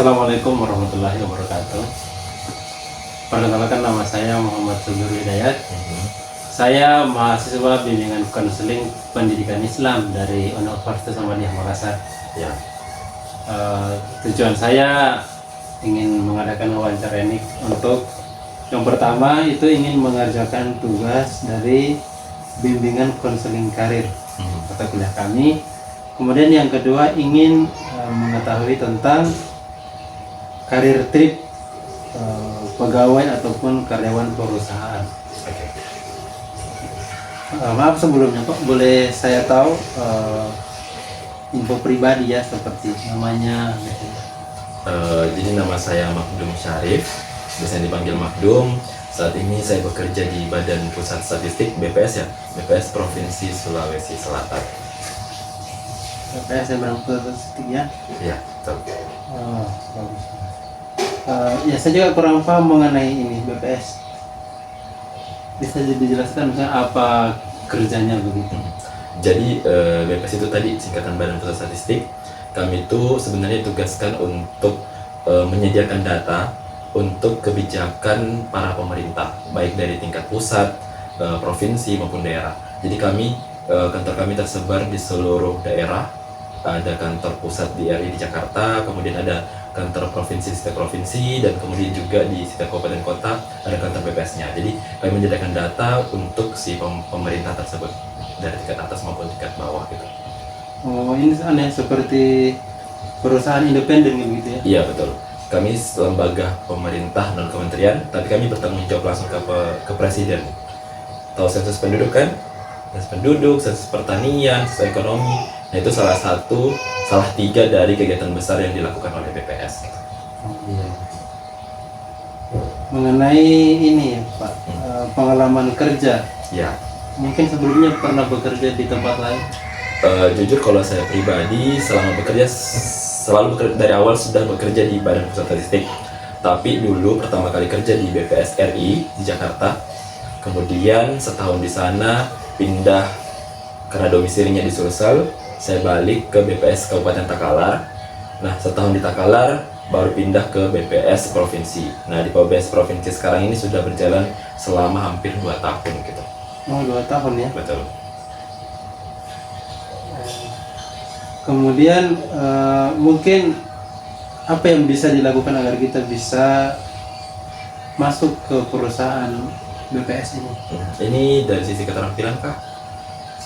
Assalamualaikum warahmatullahi wabarakatuh. Perkenalkan, nama saya Muhammad Sugeng Hidayat. Saya mahasiswa bimbingan konseling pendidikan Islam dari Universitas Muhammadiyah Makassar. Ya, Tujuan saya ingin mengadakan wawancara ini untuk yang pertama itu ingin mengerjakan tugas dari bimbingan konseling karir atau kuliah kami. Kemudian yang kedua ingin mengetahui tentang karir trip pegawai ataupun karyawan perusahaan. oke. Maaf sebelumnya Pak, boleh saya tahu info pribadi ya, seperti namanya gitu. Jadi nama saya Makdum Syarif, biasanya dipanggil Makdum. Saat ini saya bekerja di Badan Pusat Statistik (BPS) ya, BPS Provinsi Sulawesi Selatan. BPS yang berangkat statistik ya. Ya, betul. Oh, bagus. Ya saya juga kurang paham mengenai ini BPS. Bisa dijelaskan misalnya apa kerjanya begitu? Jadi BPS itu tadi singkatan Badan Pusat Statistik. Kami itu sebenarnya ditugaskan untuk menyediakan data untuk kebijakan para pemerintah, baik dari tingkat pusat, provinsi maupun daerah. Jadi kantor kami tersebar di seluruh daerah. Ada kantor pusat di RI di Jakarta, kemudian ada kantor provinsi setiap provinsi, dan kemudian juga di setiap kabupaten kota ada kantor BPS-nya. Jadi kami menyediakan data untuk si pemerintah tersebut dari tingkat atas maupun tingkat bawah gitu. Oh, ini aneh seperti perusahaan independen gitu ya? Iya, betul. Kami lembaga pemerintah non kementerian, tapi kami bertanggung jawab langsung ke presiden. Tahu sensus penduduk kan? Sensus penduduk, sensus pertanian, sensus ekonomi. Nah, itu salah tiga dari kegiatan besar yang dilakukan oleh BPS. Oh, iya. Mengenai ini ya Pak, pengalaman kerja. Ya, Mungkin sebelumnya pernah bekerja di tempat lain? jujur kalau saya pribadi selama bekerja dari awal sudah bekerja di Badan Pusat Statistik. Tapi dulu pertama kali kerja di BPS RI di Jakarta. Kemudian setahun di sana pindah karena domisilinya di Sulsel. Saya balik ke BPS Kabupaten Takalar. Nah, setahun di Takalar baru pindah ke BPS Provinsi. Nah, di BPS Provinsi sekarang ini sudah berjalan selama hampir 2 tahun gitu. Oh, 2 tahun ya. Betul. Kemudian mungkin apa yang bisa dilakukan agar kita bisa masuk ke perusahaan BPS ini? Ini dari sisi keterampilan kah?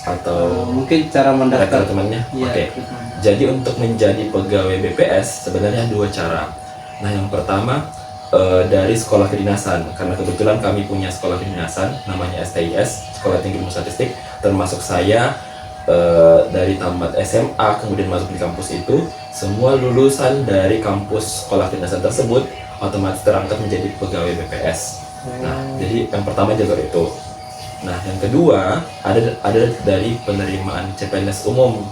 Atau Mungkin cara mendaftar teman-temannya? Iya, Oke. Jadi untuk menjadi pegawai BPS sebenarnya 2 cara. Nah, yang pertama dari sekolah kedinasan, karena kebetulan kami punya sekolah kedinasan namanya STIS, Sekolah Tinggi Ilmu Statistik. Termasuk saya dari tamat SMA kemudian masuk di kampus itu, semua lulusan dari kampus sekolah kedinasan tersebut otomatis terangkat menjadi pegawai BPS. Nah, jadi yang pertama jalur itu. Nah, yang kedua ada dari penerimaan CPNS umum.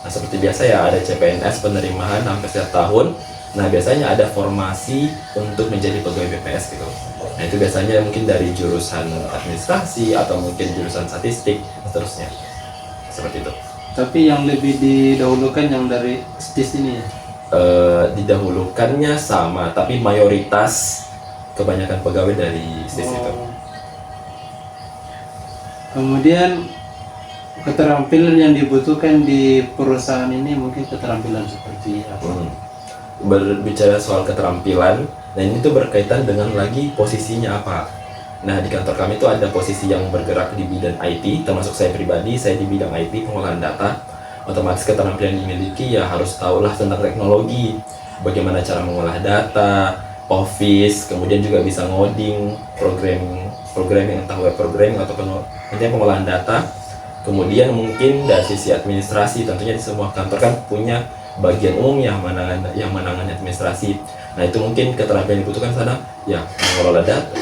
Nah, seperti biasa ya, ada CPNS penerimaan sampai setiap tahun. Nah, biasanya ada formasi untuk menjadi pegawai BPS gitu. Nah, itu biasanya mungkin dari jurusan administrasi atau mungkin jurusan statistik dan seterusnya. Seperti itu. Tapi yang lebih didahulukan yang dari STIS ini ya? Didahulukannya sama, tapi mayoritas kebanyakan pegawai dari STIS itu. Kemudian keterampilan yang dibutuhkan di perusahaan ini mungkin keterampilan seperti apa? Berbicara soal keterampilan, nah ini tuh berkaitan dengan lagi posisinya apa. Nah, di kantor kami itu ada posisi yang bergerak di bidang IT, termasuk saya pribadi, saya di bidang IT, pengolahan data. Otomatis keterampilan yang dimiliki ya harus tahulah tentang teknologi, bagaimana cara mengolah data, Office, kemudian juga bisa ngoding, programming entah web programming atau intinya pengolahan data. Kemudian mungkin dari sisi administrasi, tentunya di semua kantor kan punya bagian umum yang menangani administrasi. Nah, itu mungkin keterampilan yang dibutuhkan sana ya, mengelola data,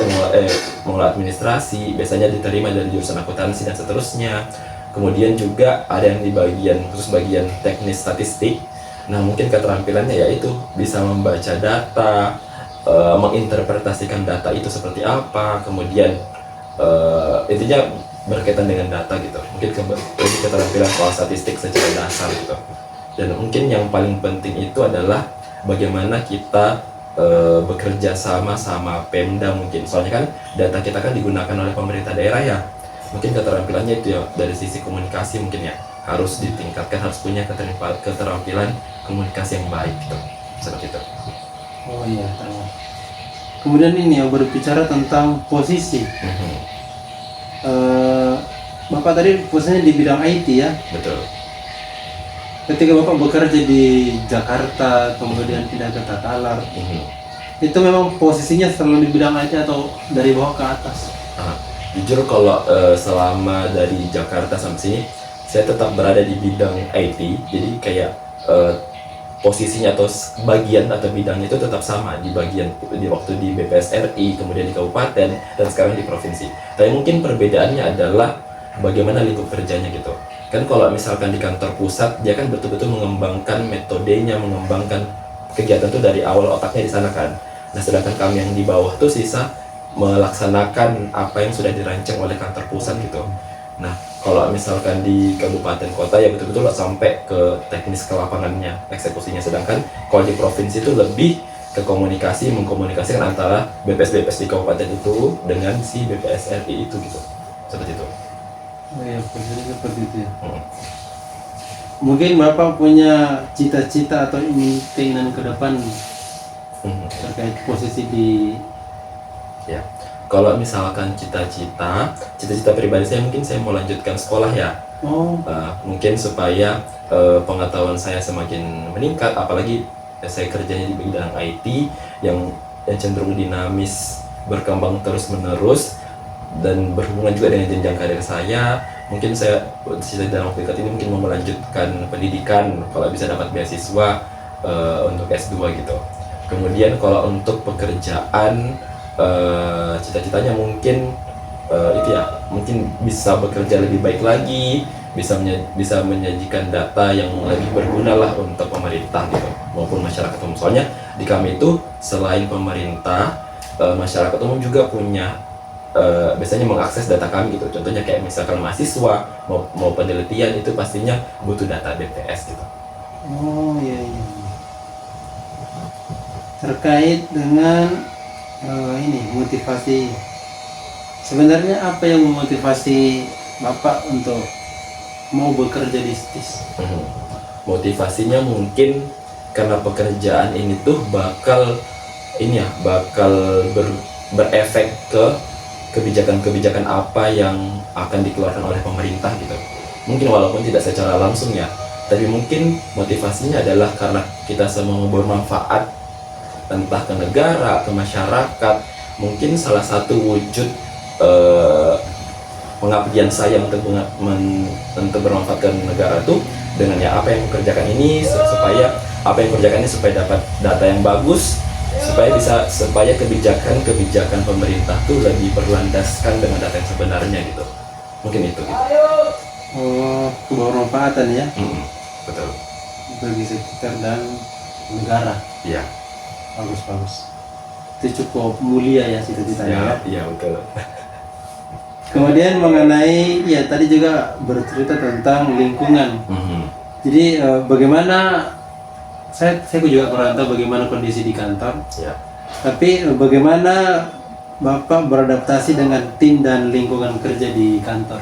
mengelola administrasi, biasanya diterima dari jurusan akuntansi dan seterusnya. Kemudian juga ada yang di bagian teknis statistik. Nah, mungkin keterampilannya yaitu bisa membaca data, menginterpretasikan data itu seperti apa, kemudian intinya berkaitan dengan data gitu. Mungkin keterampilan soal statistik secara dasar gitu. Dan mungkin yang paling penting itu adalah bagaimana kita bekerja sama Pemda mungkin. Soalnya kan data kita kan digunakan oleh pemerintah daerah ya. Mungkin keterampilannya itu ya dari sisi komunikasi mungkin ya harus ditingkatkan, harus punya keterampilan komunikasi yang baik gitu. Seperti itu. Oh iya, tahu. Kemudian ini ya berbicara tentang posisi. Bapak tadi posisinya di bidang IT ya. Betul. Ketika Bapak bekerja di Jakarta, kemudian pindah ke Takalar, itu memang posisinya selalu di bidang IT atau dari bawah ke atas? Jujur kalau selama dari Jakarta sampai sini, saya tetap berada di bidang IT. Jadi kayak posisinya atau bagian atau bidangnya itu tetap sama di bagian di waktu di BPS RI, kemudian di kabupaten, dan sekarang di provinsi. Tapi mungkin perbedaannya adalah bagaimana lingkup kerjanya gitu. Kan kalau misalkan di kantor pusat, dia kan betul-betul mengembangkan metodenya, mengembangkan kegiatan itu dari awal otaknya di sana kan. Nah, sedangkan kami yang di bawah tuh sisa melaksanakan apa yang sudah dirancang oleh kantor pusat gitu. Nah, kalau misalkan di kabupaten kota ya betul-betul sampai ke teknis ke lapangannya, eksekusinya. Sedangkan kalau di provinsi itu lebih ke komunikasi, mengkomunikasikan antara BPS-BPS di kabupaten itu dengan si BPS RI itu gitu. Seperti itu. Oh iya, posisinya seperti itu ya. Mungkin Bapak punya cita-cita atau keinginan ke depan terkait posisi di... Ya, kalau misalkan cita-cita pribadi saya mungkin saya mau lanjutkan sekolah ya. Mungkin supaya pengetahuan saya semakin meningkat, apalagi saya kerjanya di bidang IT yang cenderung dinamis, berkembang terus-menerus, dan berhubungan juga dengan jenjang karir saya. Mungkin saya dalam waktu dekat ini mungkin mau melanjutkan pendidikan kalau bisa dapat beasiswa untuk S2 gitu. Kemudian kalau untuk pekerjaan, cita-citanya mungkin itu ya, mungkin bisa bekerja lebih baik lagi, bisa menyajikan data yang lebih berguna lah untuk pemerintah gitu maupun masyarakat umum. Soalnya di kami itu selain pemerintah, masyarakat umum juga punya biasanya mengakses data kami gitu. Contohnya kayak misalkan mahasiswa mau penelitian itu pastinya butuh data BPS gitu. Oh iya. Terkait dengan ini motivasi, sebenarnya apa yang memotivasi Bapak untuk mau bekerja di STIS? Motivasinya mungkin karena pekerjaan ini tuh bakal berefek ke kebijakan-kebijakan apa yang akan dikeluarkan oleh pemerintah gitu. Mungkin walaupun tidak secara langsung ya, tapi mungkin motivasinya adalah karena kita semua mau bermanfaat entah ke negara, ke masyarakat. Mungkin salah satu wujud pengabdian saya untuk bermanfaat ke negara tuh dengan ya apa yang mengerjakan ini supaya dapat data yang bagus, supaya kebijakan pemerintah tuh lebih berlandaskan dengan data yang sebenarnya gitu. Mungkin itu gitu. Oh, kebermanfaatan ya? Betul. Bagi sekitar dan negara. Iya. Bagus. Itu cukup mulia ya cita-citanya. Iya, betul. Kemudian mengenai ya tadi juga bercerita tentang lingkungan. Jadi bagaimana saya juga kurang tahu bagaimana kondisi di kantor. Ya. Tapi bagaimana Bapak beradaptasi dengan tim dan lingkungan kerja di kantor?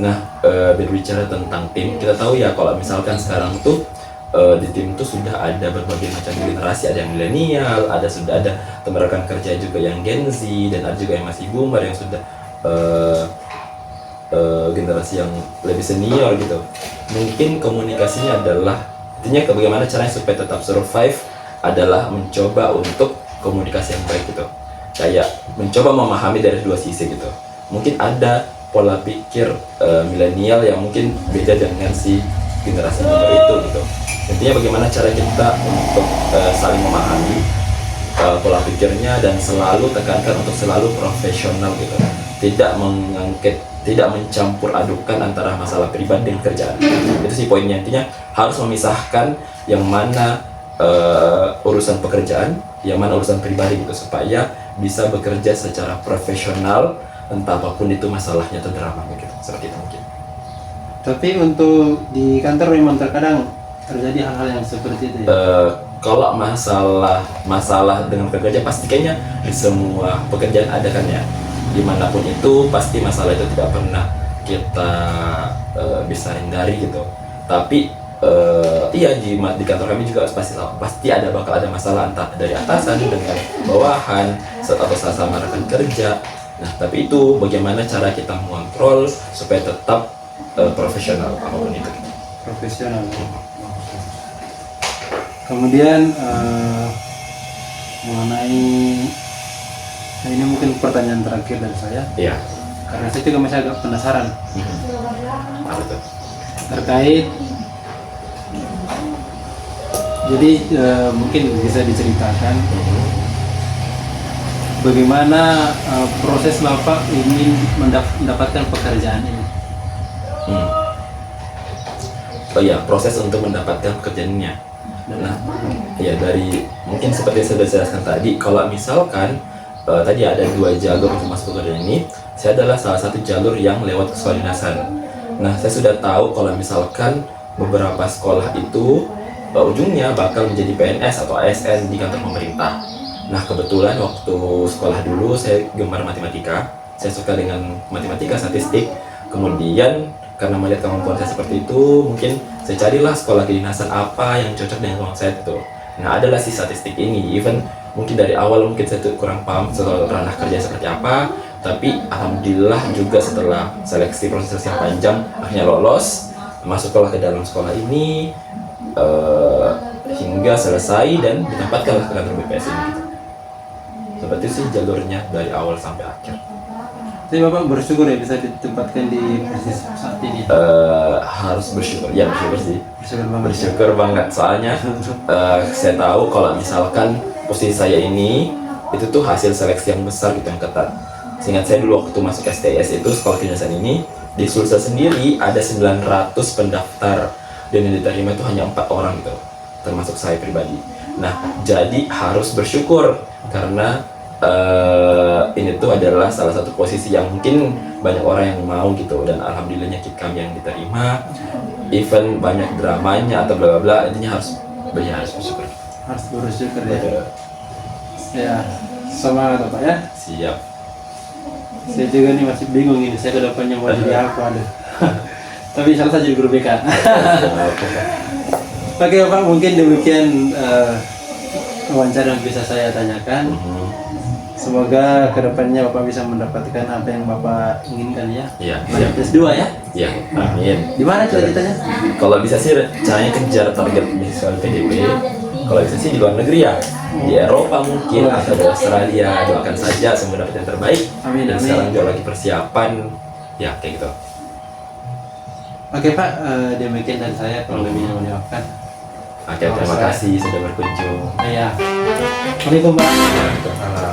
Nah, berbicara tentang tim, kita tahu ya kalau misalkan sekarang tuh di tim tuh sudah ada berbagai macam generasi, ada yang milenial, sudah ada teman rekan kerja juga yang Gen Z, dan ada juga yang masih boomer yang sudah generasi yang lebih senior gitu. Mungkin komunikasinya adalah intinya bagaimana caranya supaya tetap survive adalah mencoba untuk komunikasi yang baik gitu. Kayak mencoba memahami dari dua sisi gitu. Mungkin ada pola pikir milenial yang mungkin beda dengan si generasi muda itu gitu. Intinya bagaimana cara kita untuk saling memahami pola pikirnya dan selalu tekankan untuk selalu profesional gitu. Tidak mencampur adukan antara masalah pribadi dan kerjaan. Itu sih poinnya. Intinya harus memisahkan yang mana urusan pekerjaan, yang mana urusan pribadi gitu, supaya bisa bekerja secara profesional entah apapun itu masalahnya atau dramanya gitu. Seperti itu mungkin. Tapi untuk di kantor memang terkadang terjadi hal-hal yang seperti itu ya. Kalau masalah dengan pekerja pasti kayaknya di semua pekerjaan ada kan ya, dimanapun itu pasti masalah itu tidak pernah kita bisa hindari gitu. Tapi iya di kantor kami juga pasti bakal ada masalah entah dari atasan dengan bawahan atau sama rekan kerja. Nah tapi itu bagaimana cara kita mengontrol supaya tetap profesional apapun itu. Profesional. Kemudian mengenai ini mungkin pertanyaan terakhir dari saya. Iya. Karena saya juga masih agak penasaran Apa tuh? terkait. Jadi mungkin bisa diceritakan bagaimana proses Bapak ingin mendapatkan pekerjaan ini. Oh ya, proses untuk mendapatkan pekerjaannya. Nah, ya dari mungkin seperti yang sudah saya jelaskan tadi, kalau misalkan tadi ada 2 jalur untuk masuk pekerjaan ini, saya adalah salah satu jalur yang lewat sekolah dinasan. Nah, saya sudah tahu kalau misalkan beberapa sekolah itu ujungnya bakal menjadi PNS atau ASN di kantor pemerintah. Nah, kebetulan waktu sekolah dulu saya gemar matematika, saya suka dengan matematika, statistik. Kemudian karena melihat kemampuan saya seperti itu, mungkin saya carilah sekolah kedinasan apa yang cocok dengan kemampuan saya itu. Nah, adalah si statistik ini. Even mungkin dari awal mungkin saya tuh kurang paham soal ranah kerja seperti apa, tapi alhamdulillah juga setelah seleksi proses yang panjang akhirnya lolos, masuklah ke dalam sekolah ini hingga selesai dan ditempatkanlah ke kantor BPS ini. Seperti sih jalurnya dari awal sampai akhir. Jadi Bapak bersyukur ya bisa ditempatkan di posisi saat ini. Harus bersyukur, ya bersyukur sih. Bersyukur banget. Bersyukur banget soalnya saya tahu kalau misalkan posisi saya ini itu tuh hasil seleksi yang besar gitu, yang ketat. Seingat saya dulu waktu masuk STS itu sekolah kedinasan ini di Sulsel sendiri ada 900 pendaftar dan yang diterima itu hanya 4 orang gitu, termasuk saya pribadi. Nah jadi harus bersyukur karena ini tuh adalah salah satu posisi yang mungkin banyak orang yang mau gitu, dan alhamdulillahnya kami yang diterima. Even banyak dramanya atau bla bla bla, intinya harus bersyukur. Harus bersyukur ya. Ya, semangat Bapak ya. Siap. Saya juga nih masih bingung ini, saya ke depannya mau jadi apa aduh. Tapi salah saja jadi guru BK. Oke Bapak, mungkin demikian wawancara yang bisa saya tanyakan. Semoga kedepannya Bapak bisa mendapatkan apa yang Bapak inginkan ya. Iya. Lanjut S2 ya. Iya. Amin. Di mana cita-citanya? Kalau bisa sih caranya kejar target beasiswa PDP. Kalau bisa sih di luar negeri ya, di Eropa mungkin atau di Australia. Doakan saja semoga dapat yang terbaik. Amin, Dan amin. sekarang juga lagi persiapan, ya kayak gitu. Oke Pak, demikian dari saya, kalau lebihnya mau dimaafkan. Oke, terima kasih sudah berkunjung. Iya. Assalamualaikum Pak. Waalaikumsalam.